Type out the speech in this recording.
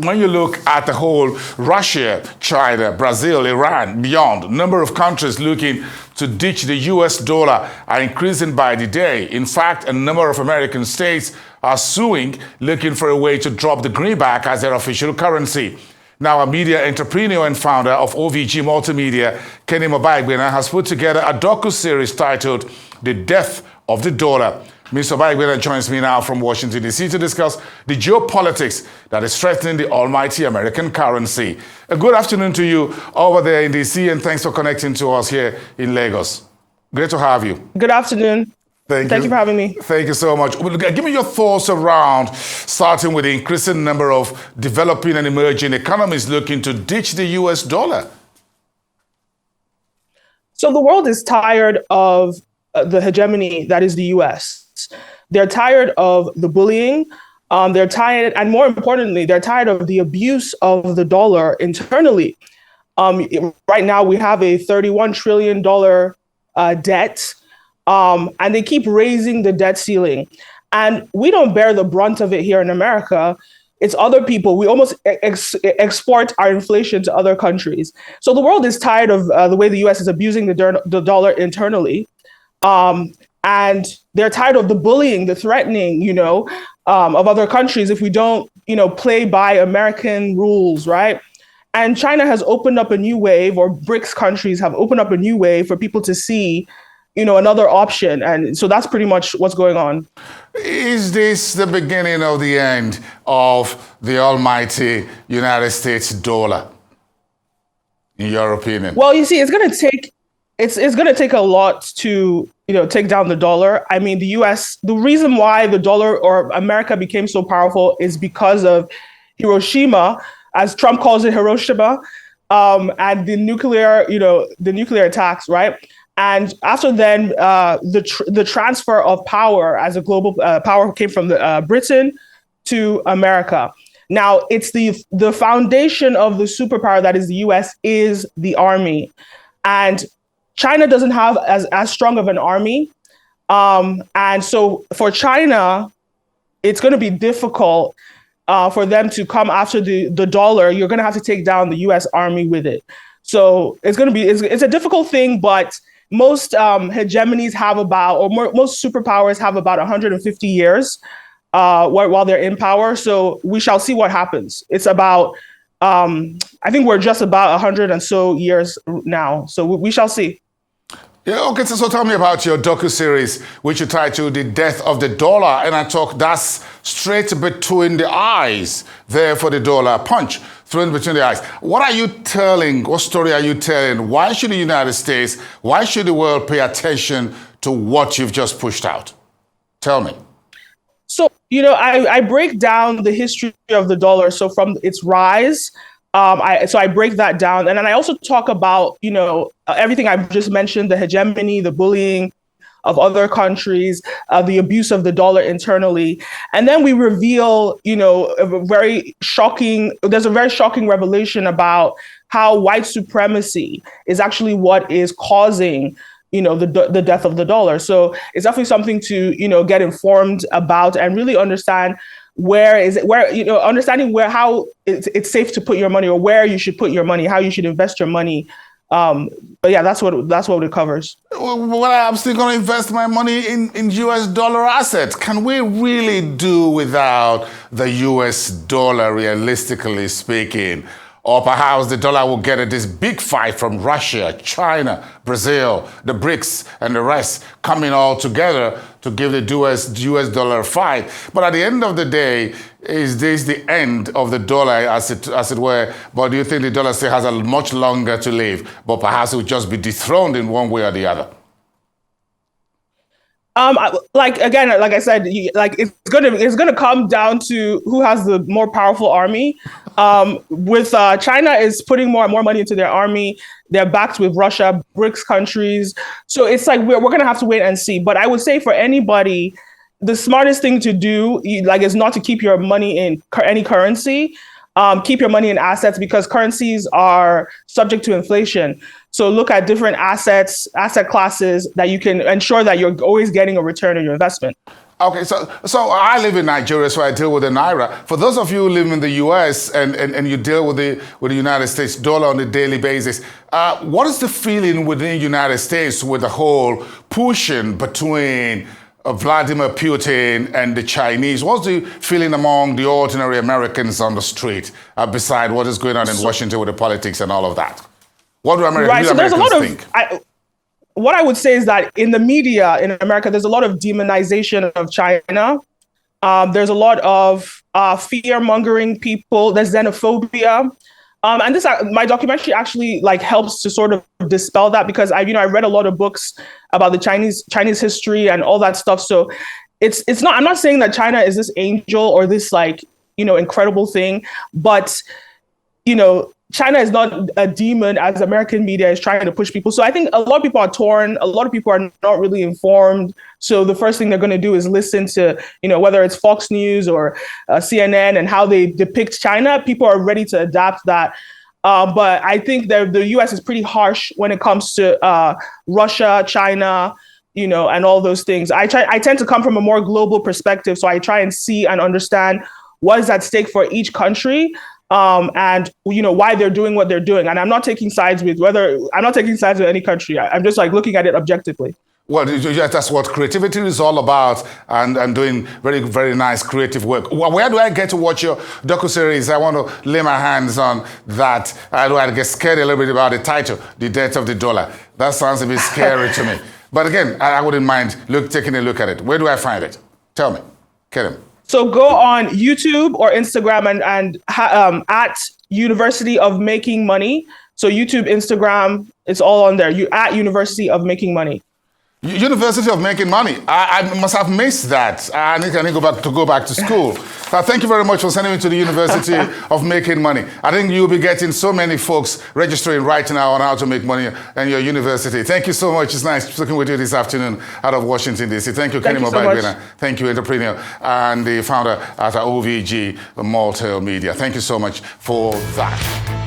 when you look at the whole Russia, China, Brazil, Iran, beyond, number of countries looking to ditch the US dollar are increasing by the day. In fact, a number of American states are suing, looking for a way to drop the greenback as their official currency. Now, a media entrepreneur and founder of OVG Multimedia, Kenim Obaigbena, has put together a docu-series titled The Death of the Dollar. Mr. Obaigbena joins me now from Washington, D.C. to discuss the geopolitics that is threatening the almighty American currency. A good afternoon to you over there in D.C., and thanks for connecting to us here in Lagos. Great to have you. Good afternoon. Thank you for having me. Thank you so much. Give me your thoughts around, starting with the increasing number of developing and emerging economies looking to ditch the US dollar. So the world is tired of the hegemony that is the US. They're tired of the bullying. They're tired, and more importantly, they're tired of the abuse of the dollar internally. Right now, we have a $31 trillion debt. And they keep raising the debt ceiling. And we don't bear the brunt of it here in America. It's other people. We almost export our inflation to other countries. So the world is tired of the way the US is abusing the dollar internally. And they're tired of the bullying, the threatening, of other countries if we don't, play by American rules, right? And China has opened up a new wave, or BRICS countries have opened up a new wave for people to see another option. And so that's pretty much what's going on. Is this the beginning of the end of the almighty United States dollar, in your opinion? Well, you see, it's going to take a lot to, take down the dollar. I mean, the reason why the dollar or America became so powerful is because of Hiroshima, as Trump calls it, Hiroshima, and the nuclear attacks, right? And after then, the transfer of power as a global power came from Britain to America. Now, it's the foundation of the superpower that is the US is the army. And China doesn't have as strong of an army. And so for China, it's going to be difficult for them to come after the dollar. You're going to have to take down the US army with it. So it's a difficult thing, but most hegemonies have most superpowers have about 150 years while they're in power. So we shall see what happens. It's about, I think we're just about 100 and so years now. So we shall see. Yeah, okay, so tell me about your docu-series, which you titled The Death of the Dollar. And I talk that's straight between the eyes there for the dollar, punch thrown between the eyes. What are you telling? What story are you telling? Why should the United States, why should the world pay attention to what you've just pushed out? Tell me. So, I break down the history of the dollar. So from its rise, I break that down. And then I also talk about, everything I've just mentioned, the hegemony, the bullying of other countries, the abuse of the dollar internally. And then we reveal, there's a very shocking revelation about how white supremacy is actually what is causing the death of the dollar. So it's definitely something to, get informed about and really understand understanding how it's safe to put your money, or where you should put your money, how you should invest your money. But yeah, that's what it covers. Well, I'm still going to invest my money in US dollar assets. Can we really do without the US dollar, realistically speaking? Or perhaps the dollar will get this big fight from Russia, China, Brazil, the BRICS, and the rest coming all together to give the US dollar a fight. But at the end of the day, is this the end of the dollar, as it were? But do you think the dollar still has a much longer to live, but perhaps it will just be dethroned in one way or the other? Like I said, it's gonna come down to who has the more powerful army. With China is putting more and more money into their army. They're backed with Russia, BRICS countries. So it's like we're gonna have to wait and see. But I would say for anybody, the smartest thing to do, is not to keep your money in any currency. Keep your money in assets, because currencies are subject to inflation. So look at different asset classes that you can ensure that you're always getting a return on your investment. Okay, so I live in Nigeria, so I deal with the naira. For those of you who live in the U.S. and you deal with the United States dollar on a daily basis, what is the feeling within the United States with the whole pushing between Vladimir Putin and the Chinese? What's the feeling among the ordinary Americans on the street, beside what is going on in Washington with the politics and all of that? What do Americans think? What I would say is that in the media in America, there's a lot of demonization of China. There's a lot of fear-mongering people. There's xenophobia. And this, my documentary actually like helps to sort of dispel that, because I read a lot of books about the Chinese history and all that stuff. So it's not, I'm not saying that China is this angel or this like, incredible thing, but, China is not a demon as American media is trying to push people. So I think a lot of people are torn. A lot of people are not really informed. So the first thing they're going to do is listen to, whether it's Fox News or CNN and how they depict China. People are ready to adapt that. But I think that the US is pretty harsh when it comes to Russia, China, and all those things. I tend to come from a more global perspective. So I try and see and understand what is at stake for each country. And why they're doing what they're doing, and I'm not taking sides with any country. I'm just like looking at it objectively. Well, that's what creativity is all about, and doing very, very nice creative work. Where do I get to watch your docuseries? I want to lay my hands on that. I get scared a little bit about the title, The Death of the Dollar. That sounds a bit scary to me. But again, I wouldn't mind taking a look at it. Where do I find it? Tell me, Kenim. So go on YouTube or Instagram and at University of Making Money. So YouTube, Instagram, it's all on there. You at University of Making Money. University of Making Money. I must have missed that. I need to go back to school. Thank you very much for sending me to the University of Making Money. I think you'll be getting so many folks registering right now on how to make money in your university. Thank you so much. It's nice speaking with you this afternoon out of Washington, D.C. Thank you, Kenim Obaigbena. Thank you, entrepreneur and the founder at OVG Multimedia. Thank you so much for that.